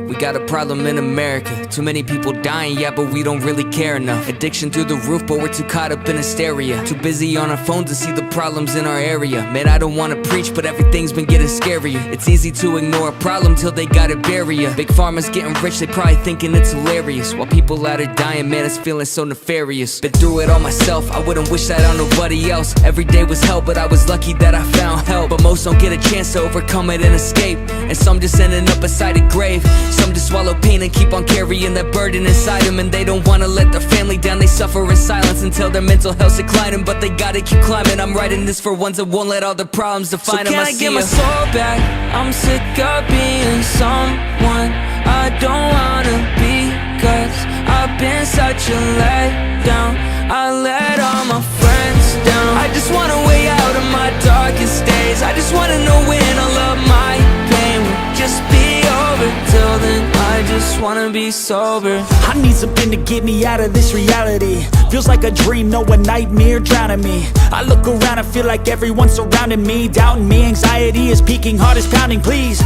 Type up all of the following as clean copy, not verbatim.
We got a problem in America. Too many people dying, yeah, but we don't really care enough. Addiction through the roof, but we're too caught up in hysteria. Too busy on our phones to see the problems in our area. Man, I don't wanna preach, but everything's been getting scarier. It's easy to ignore a problem till they gotta bury ya. Big pharma's getting rich, they probably thinking it's hilarious. While people out are dying, man, it's feeling so nefarious. Been through it all myself, I wouldn't wish that on nobody else. Every day was hell, but I was lucky that I found help. But most don't get a chance to overcome it and escape, and some just ending up beside a grave. Some just swallow pain and keep on carrying that burden inside them, and they don't wanna let their family down. They suffer in silence until their mental health's declining, but they gotta keep climbing. I'm writing this for ones that won't let all the problems define them. So can I get my soul back? I'm sick of being someone I don't wanna be, 'cause I've been such a letdown. I let all my friends down. I just want a way out of my darkest days. I just wanna know when all of my pain will just be over. Till then, I just wanna be sober. I need something to get me out of this reality. Feels like a dream, no, a nightmare drowning me. I look around and feel like everyone's surrounding me, doubting me. Anxiety is peaking, heart is pounding, please.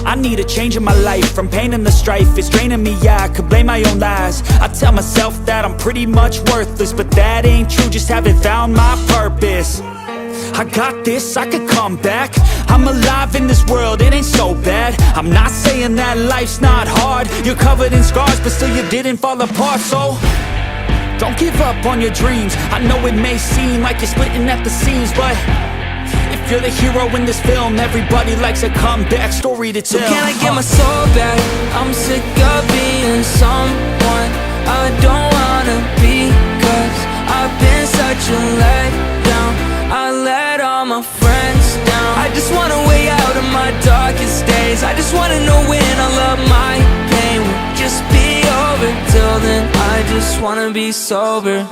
I need a change in my life, from pain and the strife. It's draining me, yeah, I could blame my own lies. I tell myself that I'm pretty much worthless, but that ain't true, just haven't found my purpose. I got this, I could come back. I'm alive in this world, it ain't so bad. I'm not saying that life's not hard. You're covered in scars, but still you didn't fall apart. So don't give up on your dreams. I know it may seem like you're splitting at the seams, but if you're the hero in this film, everybody likes a comeback story to tell. So can I get my soul back? I'm sick of being someone I don't wanna be, 'cause I've been such a letdown. I let all my friends down. I just want a way out of my darkest days. I just wanna know when all of my pain will just be over. Till then, I just wanna be sober.